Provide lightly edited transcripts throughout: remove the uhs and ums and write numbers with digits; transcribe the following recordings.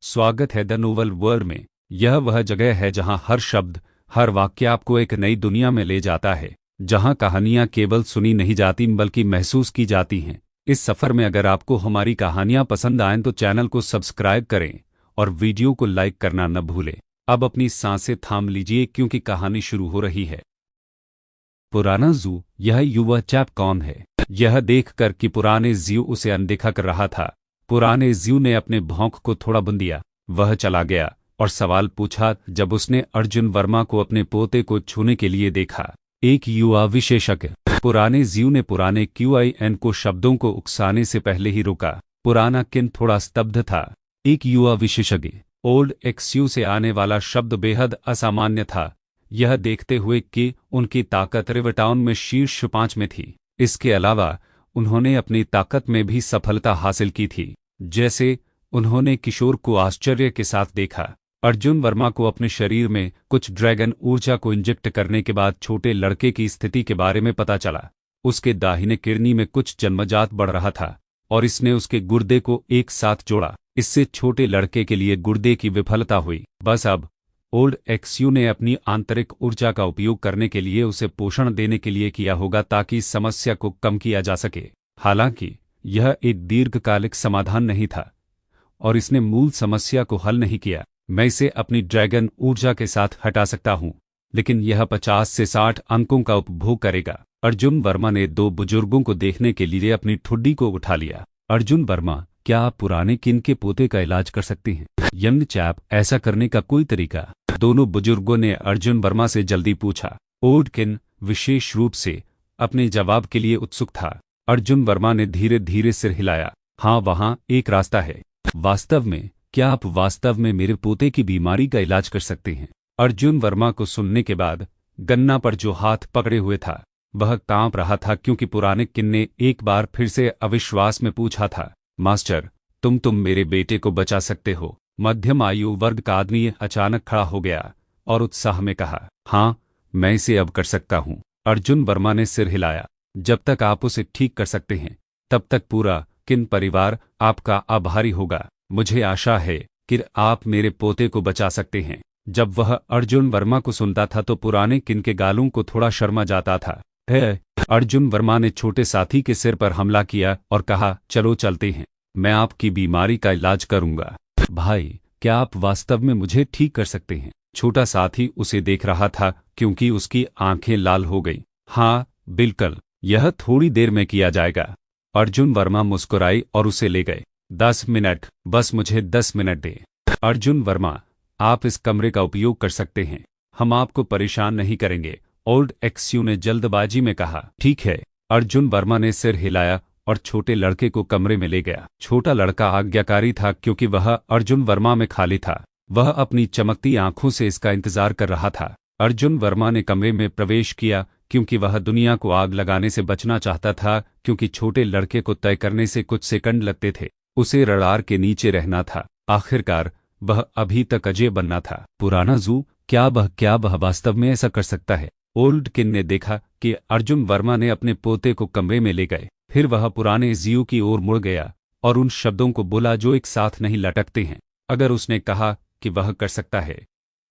स्वागत है the novel world में। यह वह जगह है जहां हर शब्द, हर वाक्य आपको एक नई दुनिया में ले जाता है, जहां कहानियां केवल सुनी नहीं जाती बल्कि महसूस की जाती हैं। इस सफ़र में अगर आपको हमारी कहानियां पसंद आएं तो चैनल को सब्सक्राइब करें और वीडियो को लाइक करना न भूलें। अब अपनी सांसें थाम लीजिए क्योंकि कहानी शुरू हो रही है। पुराना जू। यह युवा चैप कौन है? यह देखकर कि पुराने ज्यू उसे अनदेखा कर रहा था, पुराने ज्यू ने अपने भौंक को थोड़ा बुन दिया। वह चला गया और सवाल पूछा जब उसने अर्जुन वर्मा को अपने पोते को छूने के लिए देखा। एक युवा विशेषज्ञ। पुराने ज्यू ने पुराने QIN को शब्दों को उकसाने से पहले ही रुका। पुराना किन थोड़ा स्तब्ध था। एक युवा विशेषज्ञ। ओल्ड XU से आने वाला शब्द बेहद असामान्य था, यह देखते हुए कि उनकी ताकत रिवरटाउन में शीर्ष 5 में थी। इसके अलावा उन्होंने अपनी ताकत में भी सफलता हासिल की थी। जैसे उन्होंने किशोर को आश्चर्य के साथ देखा। अर्जुन वर्मा को अपने शरीर में कुछ ड्रैगन ऊर्जा को इंजेक्ट करने के बाद छोटे लड़के की स्थिति के बारे में पता चला। उसके दाहिने किडनी में कुछ जन्मजात बढ़ रहा था और इसने उसके गुर्दे को एक साथ जोड़ा। इससे छोटे लड़के के लिए गुर्दे की विफलता हुई। बस अब ओल्ड XU ने अपनी आंतरिक ऊर्जा का उपयोग करने के लिए उसे पोषण देने के लिए किया होगा ताकि इस समस्या को कम किया जा सके। हालांकि यह एक दीर्घकालिक समाधान नहीं था और इसने मूल समस्या को हल नहीं किया। मैं इसे अपनी ड्रैगन ऊर्जा के साथ हटा सकता हूं, लेकिन यह 50 से 60 अंकों का उपभोग करेगा। अर्जुन वर्मा ने दो बुजुर्गों को देखने के लिए अपनी ठुड्डी को उठा लिया। अर्जुन वर्मा, क्या आप पुराने किन के पोते का इलाज कर सकते हैं? यंग चैप, ऐसा करने का कोई तरीका? दोनों बुजुर्गों ने अर्जुन वर्मा से जल्दी पूछा। ओल्ड किन विशेष रूप से अपने जवाब के लिए उत्सुक था। अर्जुन वर्मा ने धीरे धीरे सिर हिलाया। हाँ, वहाँ एक रास्ता है। वास्तव में? क्या आप वास्तव में मेरे पोते की बीमारी का इलाज कर सकते हैं? अर्जुन वर्मा को सुनने के बाद गन्ना पर जो हाथ पकड़े हुए था वह कांप रहा था क्योंकि पुराने किन ने एक बार फिर से अविश्वास में पूछा था, मास्टर, तुम मेरे बेटे को बचा सकते हो? मध्यम आयु वर्ग का आदमी अचानक खड़ा हो गया और उत्साह में कहा, हाँ, मैं इसे अब कर सकता हूँ। अर्जुन वर्मा ने सिर हिलाया। जब तक आप उसे ठीक कर सकते हैं तब तक पूरा किन परिवार आपका आभारी होगा। मुझे आशा है कि आप मेरे पोते को बचा सकते हैं। जब वह अर्जुन वर्मा को सुनता था तो पुराने किन के गालों को थोड़ा शर्मा जाता था। अर्जुन वर्मा ने छोटे साथी के सिर पर हमला किया और कहा, चलो चलते हैं, मैं आपकी बीमारी का इलाज करूंगा। भाई, क्या आप वास्तव में मुझे ठीक कर सकते हैं? छोटा साथी उसे देख रहा था क्योंकि उसकी आंखें लाल हो गईं। हाँ, बिल्कुल, यह थोड़ी देर में किया जाएगा। अर्जुन वर्मा मुस्कुराई और उसे ले गए। 10 मिनट, बस मुझे 10 मिनट दे। अर्जुन वर्मा, आप इस कमरे का उपयोग कर सकते हैं, हम आपको परेशान नहीं करेंगे, ओल्ड XU ने जल्दबाजी में कहा। ठीक है। अर्जुन वर्मा ने सिर हिलाया और छोटे लड़के को कमरे में ले गया। छोटा लड़का आज्ञाकारी था क्योंकि वह अर्जुन वर्मा में खाली था। वह अपनी चमकती आंखों से इसका इंतजार कर रहा था। अर्जुन वर्मा ने कमरे में प्रवेश किया क्योंकि वह दुनिया को आग लगाने से बचना चाहता था, क्योंकि छोटे लड़के को तय करने से कुछ सेकंड लगते थे। उसे रडार के नीचे रहना था। आखिरकार वह अभी तक अजय बनना था। पुराना जू, क्या वह वास्तव में ऐसा कर सकता है? ओल्ड किन ने देखा कि अर्जुन वर्मा ने अपने पोते को कमरे में ले गए। फिर वह पुराने ज्यू की ओर मुड़ गया और उन शब्दों को बोला जो एक साथ नहीं लटकते हैं। अगर उसने कहा कि वह कर सकता है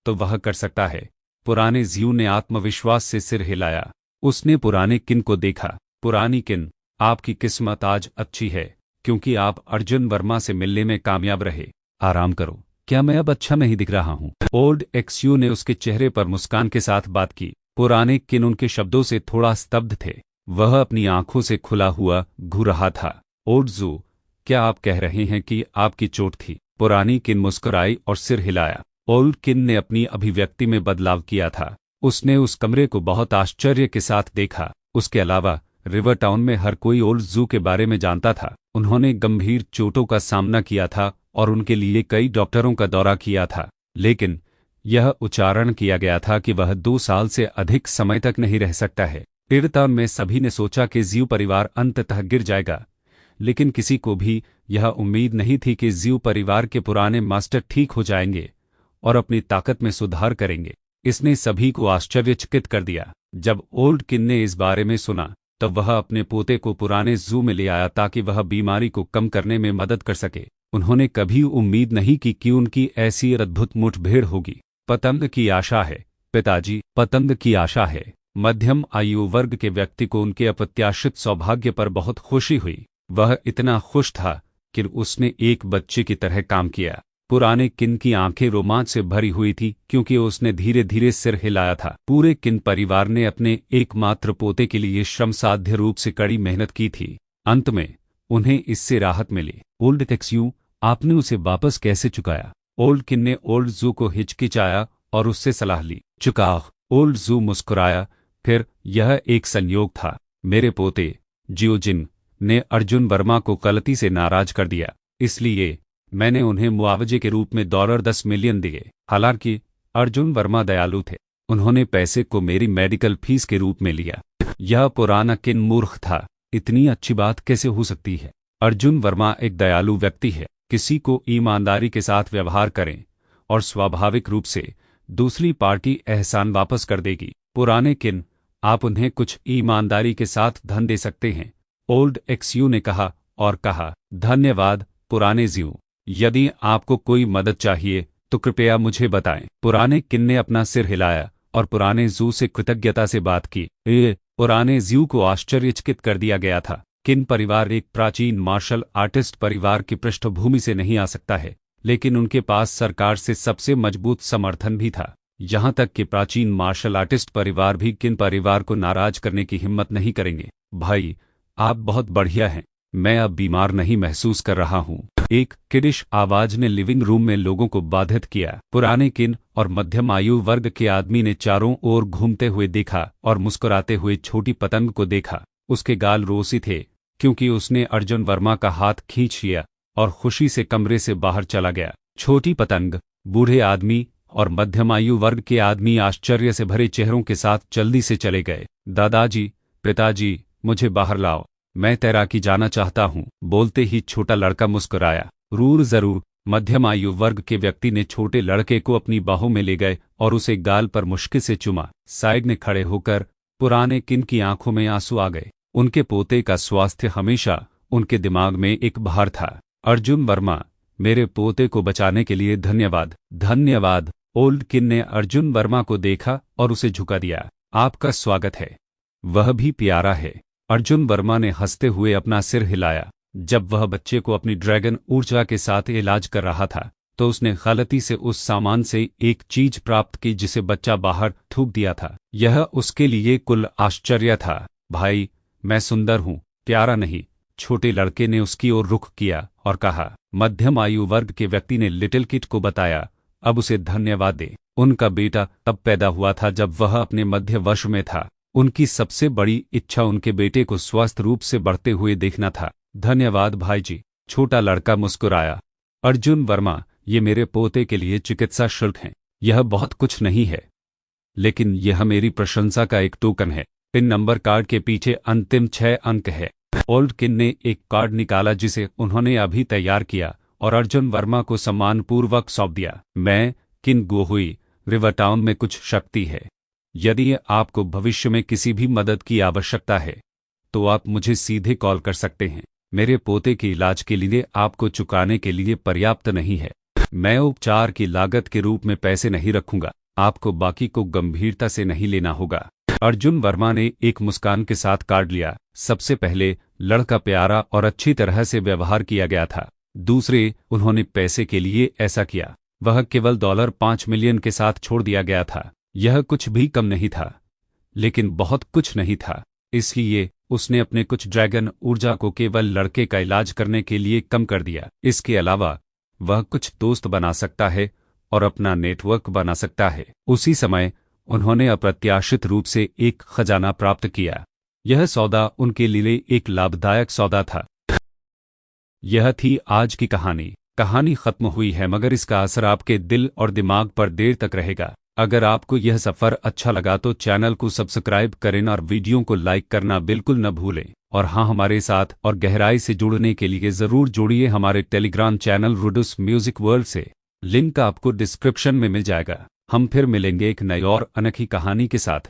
तो वह कर सकता है। पुराने ज्यू ने आत्मविश्वास से सिर हिलाया। उसने पुराने किन को देखा। पुरानी किन, आपकी किस्मत आज अच्छी है क्योंकि आप अर्जुन वर्मा से मिलने में कामयाब रहे। आराम करो, क्या मैं अब अच्छा नहीं दिख रहा हूँ? ओल्ड XU ने उसके चेहरे पर मुस्कान के साथ बात की। पुराने किन उनके शब्दों से थोड़ा स्तब्ध थे। वह अपनी आंखों से खुला हुआ घूर रहा था। ओल्ड जू, क्या आप कह रहे हैं कि आपकी चोट थी? पुरानी किन मुस्कुराई और सिर हिलाया। ओल्ड किन ने अपनी अभिव्यक्ति में बदलाव किया था। उसने उस कमरे को बहुत आश्चर्य के साथ देखा। उसके अलावा रिवरटाउन में हर कोई ओल्ड जू के बारे में जानता था। उन्होंने गंभीर चोटों का सामना किया था और उनके लिए कई डॉक्टरों का दौरा किया था, लेकिन यह उच्चारण किया गया था कि वह 2 साल से अधिक समय तक नहीं रह सकता है। रिवरटाउन में सभी ने सोचा कि ज्यू परिवार अंततः गिर जाएगा, लेकिन किसी को भी यह उम्मीद नहीं थी कि ज्यू परिवार के पुराने मास्टर ठीक हो जाएंगे और अपनी ताकत में सुधार करेंगे। इसने सभी को आश्चर्यचकित कर दिया। जब ओल्ड किन ने इस बारे में सुना तब वह अपने पोते को पुराने जू में ले आया ताकि वह बीमारी को कम करने में मदद कर सके। उन्होंने कभी उम्मीद नहीं की कि उनकी ऐसी अद्भुत मुठभेड़ होगी। पतंग की आशा है पिताजी, पतंग की आशा है। मध्यम आयु वर्ग के व्यक्ति को उनके अप्रत्याशित सौभाग्य पर बहुत खुशी हुई। वह इतना खुश था कि उसने एक बच्चे की तरह काम किया। पुराने किन की आंखें रोमांच से भरी हुई थी क्योंकि उसने धीरे धीरे सिर हिलाया था। पूरे किन परिवार ने अपने एकमात्र पोते के लिए श्रमसाध्य रूप से कड़ी मेहनत की थी। अंत में उन्हें इससे राहत मिली। ओल्ड एक्सयू, आपने उसे वापस कैसे चुकाया? ओल्ड किन ने ओल्ड जू को हिचकिचाया और उससे सलाह ली। चुकाओ, ओल्ड जू मुस्कुराया। फिर यह एक संयोग था। मेरे पोते जियोजिन ने अर्जुन वर्मा को गलती से नाराज कर दिया, इसलिए मैंने उन्हें मुआवजे के रूप में $10 मिलियन दिए। हालांकि अर्जुन वर्मा दयालु थे, उन्होंने पैसे को मेरी मेडिकल फीस के रूप में लिया। यह पुराना किन मूर्ख था। इतनी अच्छी बात कैसे हो सकती है? अर्जुन वर्मा एक दयालु व्यक्ति है। किसी को ईमानदारी के साथ व्यवहार करें और स्वाभाविक रूप से दूसरी पार्टी एहसान वापस कर देगी। पुराने किन, आप उन्हें कुछ ईमानदारी के साथ धन दे सकते हैं, ओल्ड एक्सयू ने कहा और कहा, धन्यवाद पुराने ज्यू। यदि आपको कोई मदद चाहिए तो कृपया मुझे बताएं। पुराने किन ने अपना सिर हिलाया और पुराने जू से कृतज्ञता से बात की। पुराने ज्यू को आश्चर्यचकित कर दिया गया था। किन परिवार एक प्राचीन मार्शल आर्टिस्ट परिवार की पृष्ठभूमि से नहीं आ सकता है, लेकिन उनके पास सरकार से सबसे मजबूत समर्थन भी था। यहाँ तक कि प्राचीन मार्शल आर्टिस्ट परिवार भी किन परिवार को नाराज करने की हिम्मत नहीं करेंगे। भाई, आप बहुत बढ़िया हैं, मैं अब बीमार नहीं महसूस कर रहा हूँ। एक किडिश आवाज ने लिविंग रूम में लोगों को बाधित किया। पुराने किन और मध्यम आयु वर्ग के आदमी ने चारों ओर घूमते हुए देखा और मुस्कुराते हुए छोटी पतंग को देखा। उसके गाल रोसी थे क्योंकि उसने अर्जुन वर्मा का हाथ खींच लिया और खुशी से कमरे से बाहर चला गया। छोटी पतंग, बूढ़े आदमी और मध्यम आयु वर्ग के आदमी आश्चर्य से भरे चेहरों के साथ जल्दी से चले गए। दादाजी, पिताजी, मुझे बाहर लाओ, मैं तैराकी जाना चाहता हूँ। बोलते ही छोटा लड़का मुस्कुराया। जरूर। मध्यम आयु वर्ग के व्यक्ति ने छोटे लड़के को अपनी बाहों में ले गए और उसे गाल पर मुश्किल से चुमा। साइड में खड़े होकर पुराने किन की आंखों में आंसू आ गए। उनके पोते का स्वास्थ्य हमेशा उनके दिमाग में एक भार था। अर्जुन वर्मा, मेरे पोते को बचाने के लिए धन्यवाद। धन्यवाद। ओल्ड किन ने अर्जुन वर्मा को देखा और उसे झुका दिया। आपका स्वागत है, वह भी प्यारा है। अर्जुन वर्मा ने हंसते हुए अपना सिर हिलाया। जब वह बच्चे को अपनी ड्रैगन ऊर्जा के साथ इलाज कर रहा था तो उसने गलती से उस सामान से एक चीज प्राप्त की जिसे बच्चा बाहर थूक दिया था। यह उसके लिए कुल आश्चर्य था। भाई, मैं सुंदर हूँ, प्यारा नहीं। छोटे लड़के ने उसकी ओर रुख किया और कहा। मध्यम आयु वर्ग के व्यक्ति ने लिटिल किट को बताया, अब उसे धन्यवाद दे। उनका बेटा तब पैदा हुआ था जब वह अपने मध्य वर्ष में था। उनकी सबसे बड़ी इच्छा उनके बेटे को स्वस्थ रूप से बढ़ते हुए देखना था। धन्यवाद भाईजी। छोटा लड़का मुस्कुराया। अर्जुन वर्मा, ये मेरे पोते के लिए चिकित्सा शुल्क है। यह बहुत कुछ नहीं है, लेकिन यह मेरी प्रशंसा का एक टोकन है। पिन नंबर कार्ड के पीछे अंतिम 6 अंक है। ओल्ड किन ने एक कार्ड निकाला जिसे उन्होंने अभी तैयार किया और अर्जुन वर्मा को सम्मानपूर्वक सौंप दिया। मैं किन गोहुई, रिवरटाउन में कुछ शक्ति है। यदि आपको भविष्य में किसी भी मदद की आवश्यकता है तो आप मुझे सीधे कॉल कर सकते हैं। मेरे पोते के इलाज के लिए आपको चुकाने के लिए पर्याप्त नहीं है। मैं उपचार की लागत के रूप में पैसे नहीं रखूंगा। आपको बाकी को गंभीरता से नहीं लेना होगा। अर्जुन वर्मा ने एक मुस्कान के साथ कार्ड लिया। सबसे पहले लड़का प्यारा और अच्छी तरह से व्यवहार किया गया था। दूसरे, उन्होंने पैसे के लिए ऐसा किया। वह केवल $5 मिलियन के साथ छोड़ दिया गया था। यह कुछ भी कम नहीं था, लेकिन बहुत कुछ नहीं था। इसलिए उसने अपने कुछ ड्रैगन ऊर्जा को केवल लड़के का इलाज करने के लिए कम कर दिया। इसके अलावा वह कुछ दोस्त बना सकता है और अपना नेटवर्क बना सकता है। उसी समय उन्होंने अप्रत्याशित रूप से एक खजाना प्राप्त किया। यह सौदा उनके लिए एक लाभदायक सौदा था। यह थी आज की कहानी। कहानी खत्म हुई है, मगर इसका असर आपके दिल और दिमाग पर देर तक रहेगा। अगर आपको यह सफ़र अच्छा लगा तो चैनल को सब्सक्राइब करें और वीडियो को लाइक करना बिल्कुल न भूलें। और हाँ, हमारे साथ और गहराई से जुड़ने के लिए ज़रूर जुड़िए हमारे टेलीग्राम चैनल रुडुस म्यूजिक वर्ल्ड से। लिंक आपको डिस्क्रिप्शन में मिल जाएगा। हम फिर मिलेंगे एक नई और अनोखी कहानी के साथ।